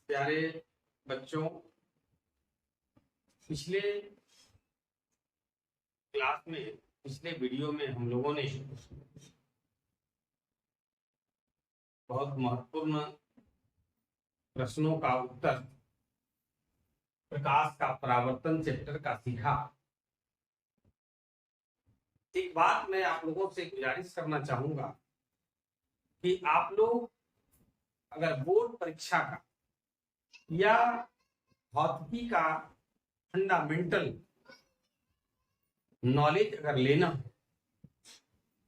प्यारे बच्चों, पिछले क्लास में पिछले वीडियो में हम लोगों ने बहुत महत्वपूर्ण प्रश्नों का उत्तर प्रकाश का परावर्तन चैप्टर का सीखा। एक बात मैं आप लोगों से गुजारिश करना चाहूंगा कि आप लोग अगर बोर्ड परीक्षा का या भौतिकी का फंडामेंटल नॉलेज अगर लेना हो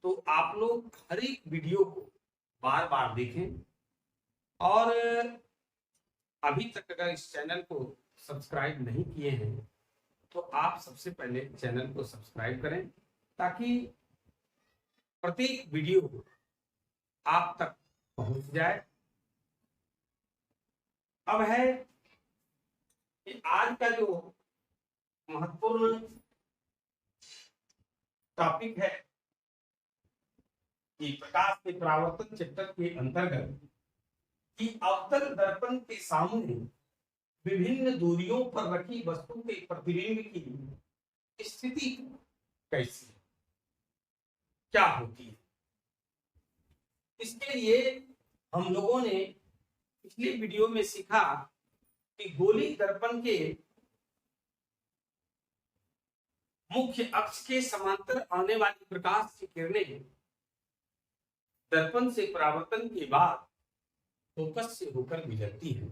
तो आप लोग हर एक वीडियो को बार बार देखें और अभी तक अगर इस चैनल को सब्सक्राइब नहीं किए हैं तो आप सबसे पहले चैनल को सब्सक्राइब करें ताकि प्रत्येक वीडियो आप तक पहुंच जाए। अब है कि आज का जो महत्वपूर्ण टॉपिक है कि प्रकाश के परावर्तन चैप्टर के अंतर्गत कि अवतल दर्पण के सामने विभिन्न दूरियों पर रखी वस्तु के प्रतिबिंब की स्थिति कैसी है, क्या होती है। इसके लिए हम लोगों ने पिछले वीडियो में सीखा कि गोली दर्पण के मुख्य अक्ष के समांतर आने वाली प्रकाश की किरणें दर्पण से परावर्तन के बाद फोकस से होकर गुजरती है।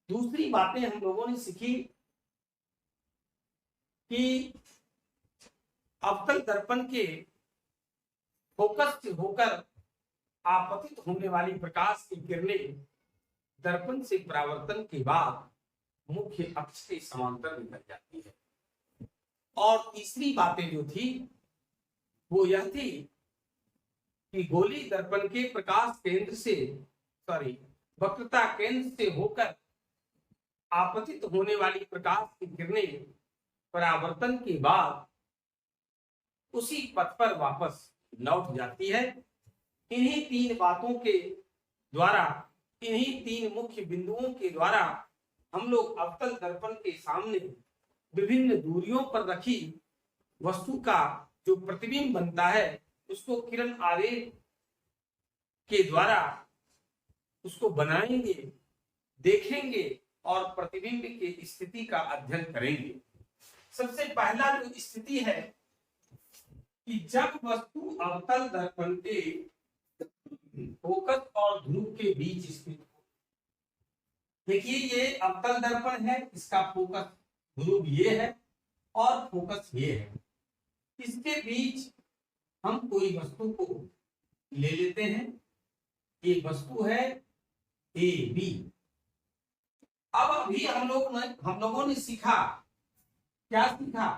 दूसरी बातें हम लोगों ने सीखी कि अवतल दर्पण के फोकस से होकर आपतित होने वाली प्रकाश की किरणें दर्पण से परावर्तन के बाद मुख्य अक्ष के समांतर निकल जाती है। और तीसरी बातें जो थी वो यह थी कि गोली दर्पण के प्रकाश केंद्र से वक्रता केंद्र से होकर आपतित होने वाली प्रकाश की किरणें परावर्तन के बाद उसी पथ पर वापस लौट जाती है। इन्हीं तीन बातों के द्वारा, इन्हीं तीन मुख्य बिंदुओं के द्वारा हम लोग अवतल दर्पण के सामने विभिन्न दूरियों पर रखी वस्तु का जो प्रतिबिंब बनता है उसको किरण आरेख के द्वारा उसको बनाएंगे, देखेंगे और प्रतिबिंब की स्थिति का अध्ययन करेंगे। सबसे पहला जो स्थिति है कि जब वस्तु अवतल दर्पण के फोकस और ध्रुव के बीच स्थित हो। देखिए ये अवतल दर्पण है, इसका फोकस ध्रुव ये है और फोकस ये है। इसके बीच हम कोई वस्तु को ले लेते हैं, ये वस्तु है ए बी। अब अभी हम लोगों ने सीखा, क्या सीखा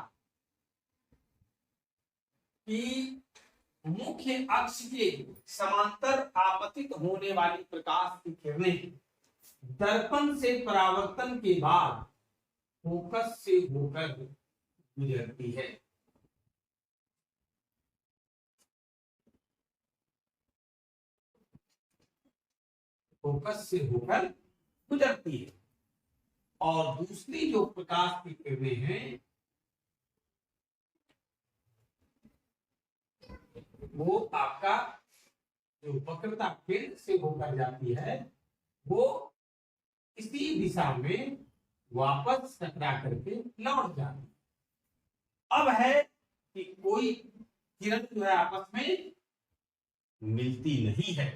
कि मुख्य अक्ष के समांतर आपतित होने वाली प्रकाश की किरणें दर्पण से परावर्तन के बाद फोकस से होकर गुजरती है। फोकस से होकर गुजरती है। और दूसरी जो प्रकाश की किरणें हैं वो आपका जो वक्रता केंद्र से होकर जाती है वो इसी दिशा में वापस टकरा करके लौट जाती है। अब है कि कोई किरण जो है आपस में मिलती नहीं है।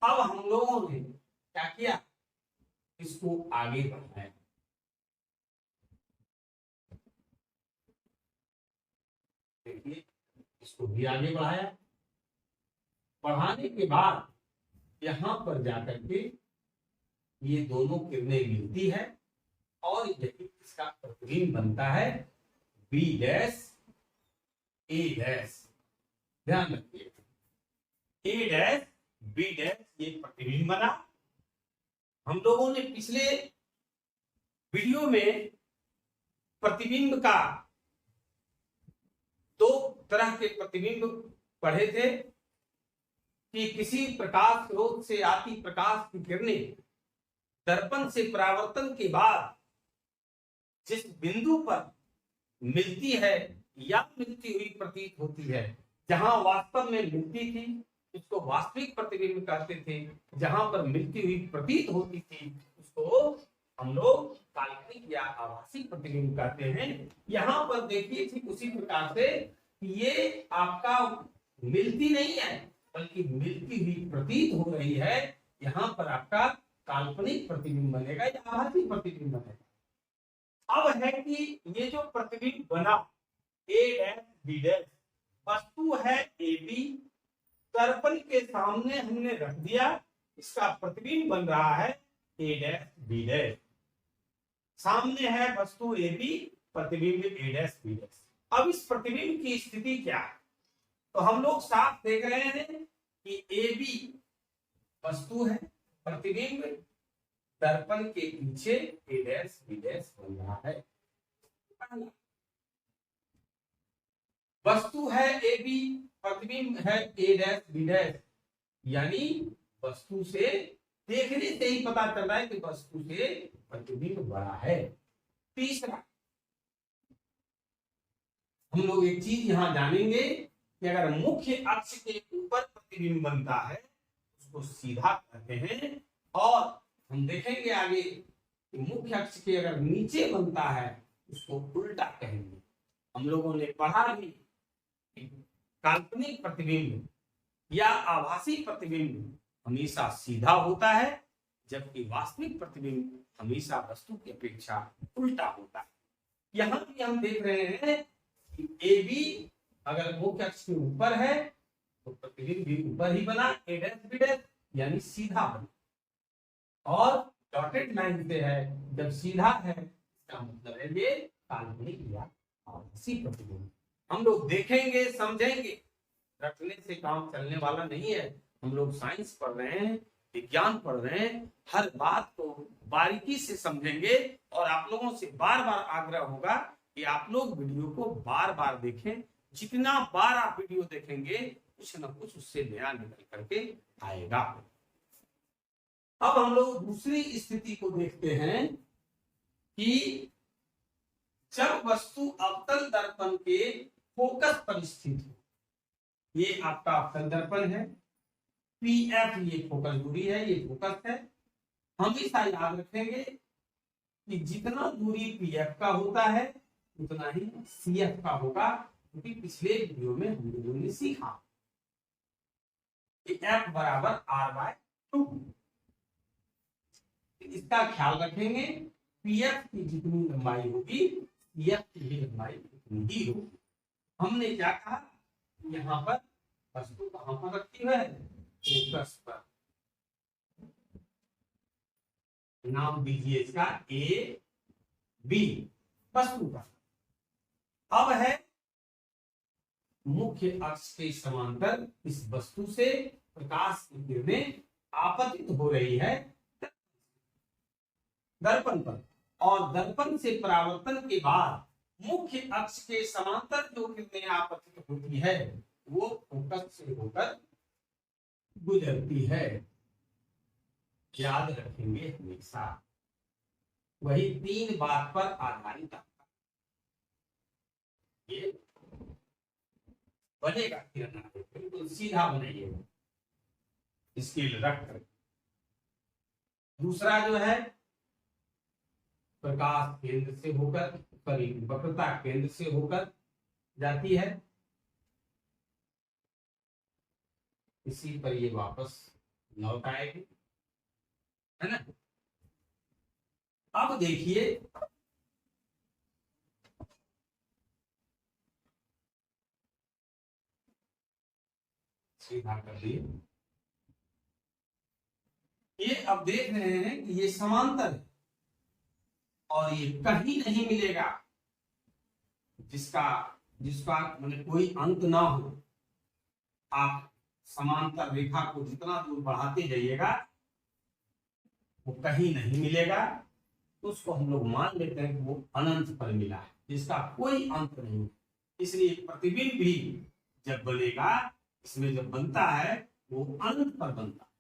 अब हम लोगों ने क्या किया, इसको आगे बढ़ाया। देखिए इसको भी आगे बढ़ाया। बढ़ाने के बाद यहां पर जाकर के ये दोनों किरणें मिलती है और इसका प्रतिबिंब बनता है बी डैश ए डैश। ध्यान रखिए, ए डैश बी डैश ये प्रतिबिंब बना। हम लोगों ने पिछले वीडियो में प्रतिबिंब का दो तरह के प्रतिबिंब पढ़े थे कि किसी प्रकाश स्रोत से आती प्रकाश की किरणें दर्पण से परावर्तन के बाद जिस बिंदु पर मिलती है या मिलती हुई प्रतीत होती है, जहां वास्तव में मिलती थी उसको वास्तविक प्रतिबिंब कहते थे, जहां पर मिलती हुई प्रतीत होती थी उसको हम लोग काल्पनिक या आभासी प्रतिबिंब कहते हैं। यहां पर देखिए ठीक उसी प्रकार से ये आपका मिलती नहीं है बल्कि मिलती हुई प्रतीत हो रही है, यहां पर आपका काल्पनिक प्रतिबिंब बनेगा या आभासी प्रतिबिंब बनेगा। अब है कि ये जो प्रतिबिंब बना ए डैश बी डैश, वस्तु है ए बी, दर्पण के सामने हमने रख दिया, इसका प्रतिबिंब बन रहा है ए डैश बी डैश। सामने है वस्तु ए बी, प्रतिबिंब ए डैश बी डैश। अब इस प्रतिबिंब की स्थिति क्या है, तो हम लोग साफ देख रहे हैं कि ए बी वस्तु है, प्रतिबिंब दर्पण के पीछे ए डैश बी डैश बन रहा है। वस्तु है ए बी, प्रतिबिंब है ए डैश बी डैश, यानी वस्तु से देखने से ही पता चल रहा है कि वस्तु से प्रतिबिंब बड़ा है। तीसरा हम लोग एक चीज यहां जानेंगे कि अगर मुख्य अक्ष के ऊपर प्रतिबिंब बनता है उसको सीधा कहते हैं, और हम देखेंगे आगे कि मुख्य अक्ष के अगर नीचे बनता है उसको उल्टा कहेंगे। हम लोगों ने पढ़ा भी काल्पनिक प्रतिबिंब या आभासी प्रतिबिंब हमेशा सीधा होता है, जबकि वास्तविक प्रतिबिंब हमेशा वस्तु की अपेक्षा उल्टा होता है। यहां भी हम देख रहे हैं कि ए बी अगर मुख्य अक्ष के ऊपर है तो प्रतिबिंब भी ऊपर ही बना, ए डैश बी डैश यानी सीधा बना, और डॉटेड लाइन से है जब सीधा है इसका मतलब है ये काल्पनिक या आभासी प्रतिबिंब। हम लोग देखेंगे समझेंगे, रटने से काम चलने वाला नहीं है। हम लोग साइंस पढ़ रहे हैं, विज्ञान पढ़ रहे हैं, हर बात को बारीकी से समझेंगे, और आप लोगों से बार बार आग्रह होगा कि आप लोग वीडियो को बार बार देखें। जितना बार आप वीडियो देखेंगे कुछ न कुछ उससे नया निकल करके आएगा। अब हम लोग दूसरी स्थिति को देखते हैं कि जब वस्तु अवतल दर्पण के फोकस पर स्थित हो, ये आपका अवतल दर्पण है, पी एफ ये फोकस दूरी है, ये फोकस है। हमेशा याद रखेंगे कि जितना दूरी पी एफ का होता है उतना ही सी एफ का होगा, क्योंकि पिछले वीडियो में हम लोगों ने सीखा कि एफ बराबर आर बाय 2। इसका ख्याल रखेंगे, पी एफ की जितनी लंबाई होगी सी एफ की भी लंबाई उतनी ही होगी। हमने क्या कहा, यहाँ पर वस्तु कहां पर रखी है, फोकस पर। नाम दीजिए इसका ए बी, वस्तु का। अब है मुख्य अक्ष के समांतर इस वस्तु से प्रकाश की किरणें आपतित हो रही है दर्पण पर, और दर्पण से परावर्तन के बाद मुख्य अक्ष के समांतर जो किरणें आपतित होती है वो फोकस से होकर गुजरती है। याद रखेंगे हमेशा, वही 3 बात पर आधारित आपका ये बनेगा किरण, बिल्कुल सीधा बनाइएगा स्केल रख कर। दूसरा जो है प्रकाश केंद्र से होकर, सॉरी वक्रता केंद्र से होकर जाती है, इसी पर ये वापस लौट आएगी, है ना। अब देखिए सीधा कर दिए, ये अब देख रहे हैं कि ये समांतर है और ये कहीं नहीं मिलेगा जिसका मतलब कोई अंत ना हो। आप समांतर रेखा को जितना दूर बढ़ाते जाइएगा वो कहीं नहीं मिलेगा, तो उसको हम लोग मान लेते हैं कि वो अनंत पर मिला है जिसका कोई अंत नहीं। इसलिए प्रतिबिंब भी जब बनेगा, इसमें जब बनता है वो अनंत पर बनता है।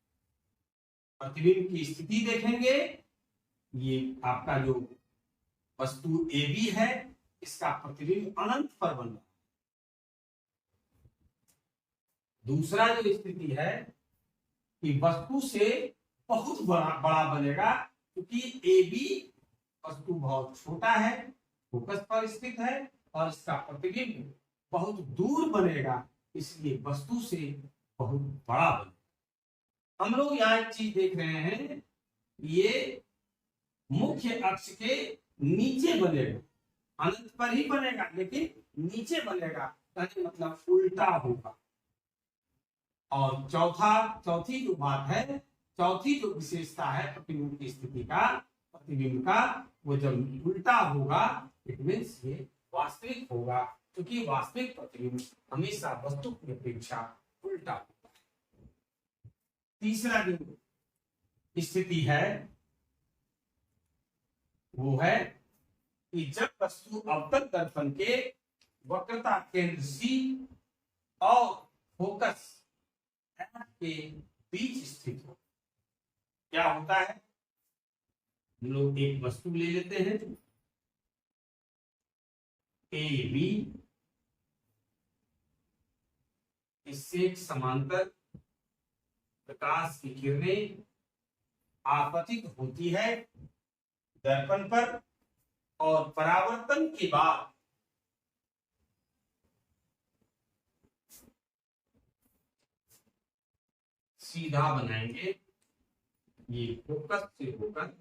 प्रतिबिंब की स्थिति देखेंगे ये आपका जो वस्तु ए बी है, इसका प्रतिबिंब अनंत पर बन रहा है। दूसरा जो स्थिति है कि वस्तु से बहुत बड़ा बड़ा बनेगा, क्योंकि ए बी वस्तु बहुत छोटा है, फोकस पर स्थित है, और इसका प्रतिबिंब बहुत दूर बनेगा, इसलिए वस्तु से बहुत बड़ा बनेगा। हम लोग यहाँ एक चीज देख रहे हैं, ये मुख्य अक्ष के नीचे बनेगा, अनंत पर ही बनेगा लेकिन नीचे बनेगा, मतलब उल्टा होगा। और चौथी जो बात है, चौथी जो विशेषता है प्रतिबिंब की स्थिति का, प्रतिबिंब का, वो जब उल्टा होगा इट मीन्स ये वास्तविक होगा, क्योंकि वास्तविक प्रतिबिंब हमेशा वस्तु की अपेक्षा उल्टा होता है। तीसरा जो स्थिति है वो है कि जब वस्तु अवतल दर्पण के वक्रता केंद्र सी और फोकस एफ के बीच स्थित हो। क्या होता है, हम लोग एक वस्तु ले लेते हैं ए बी, इससे एक समांतर प्रकाश की किरणें आपतित होती है दर्पण पर, और परावर्तन के बाद सीधा बनाएंगे, ये फोकस से होकर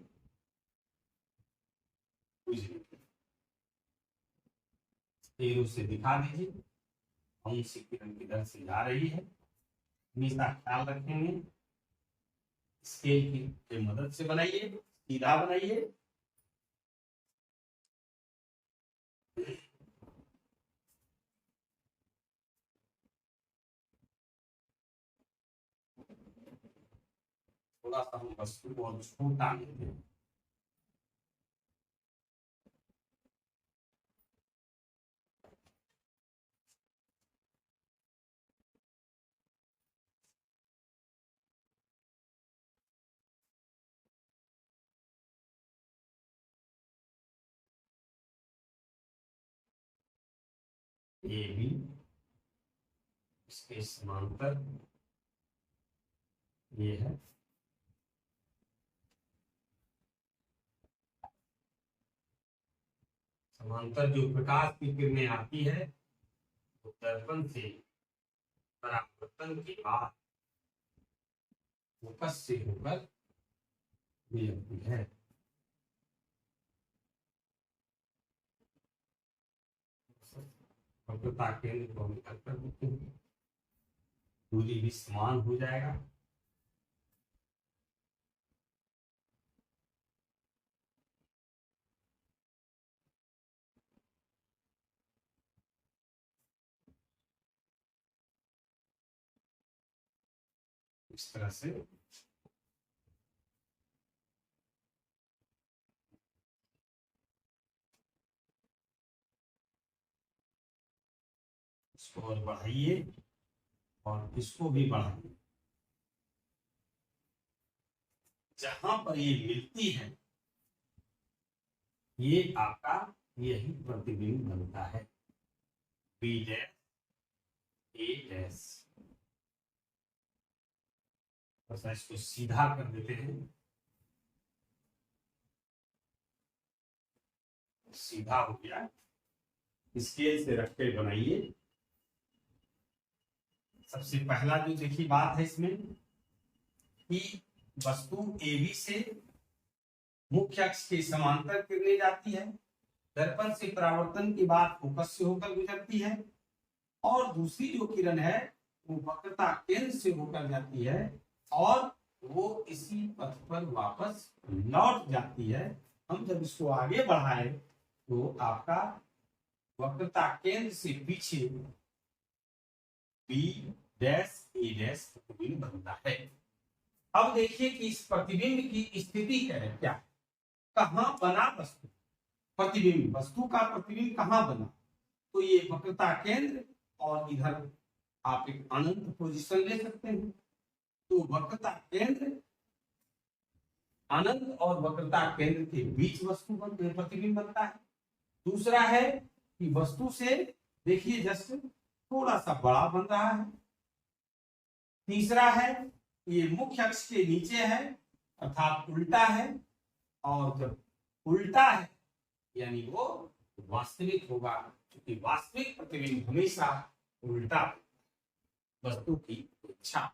एरो से दिखा दीजिए कौन सी किरण किधर से जा रही है। हमेशा ख्याल रखेंगे, स्केल की मदद से बनाइए, सीधा बनाइए। थोड़ा सा हम वस्तु को और छोटा लेते हैं, ए बी, इसके समांतर ये है, समांतर जो प्रकाश की किरणें आती है वो दर्पण से परावर्तन के बाद फोकस से होकर गुजरती है। वक्रता केंद्र को हम निकल कर देते हैं, दूरी भी समान हो जाएगा। इस तरह से इसको और बढ़ाइए और इसको भी बढ़ाइए। जहां पर ये मिलती है ये आपका यही प्रतिबिंब बनता है, बी डैश ए डैश। बस इसको सीधा कर देते हैं, सीधा हो गया। स्केल से रख के बनाइए। सबसे पहला जो देखिए बात है इसमें कि वस्तु ए बी से मुख्य अक्ष के समांतर किरणें जाती है, दर्पण से परावर्तन के बाद फोकस से होकर गुजरती है, और दूसरी जो किरण है वो वक्रता केंद्र से होकर जाती है और वो इसी पथ पर वापस लौट जाती है। हम जब इसको आगे बढ़ाए तो आपका वक्रता केंद्र से पीछे बी डैश ए डैश प्रतिबिंब बनता है। अब देखिए कि इस प्रतिबिंब की स्थिति क्या है, क्या कहां बना वस्तु, प्रतिबिंब, वस्तु का प्रतिबिंब कहां बना, तो ये वक्रता केंद्र और इधर आप एक अनंत पोजीशन ले सकते हैं। तो वक्रता केंद्र अनंत और वक्रता केंद्र के बीच वस्तु प्रतिबिंब बनता है। दूसरा है कि वस्तु से देखिए जस्ट थोड़ा सा बड़ा बन रहा है। तीसरा है ये मुख्य अक्ष के नीचे है अर्थात उल्टा है, और जब उल्टा है यानी वो वास्तविक होगा, क्योंकि वास्तविक प्रतिबिंब हमेशा उल्टा वस्तु की इच्छा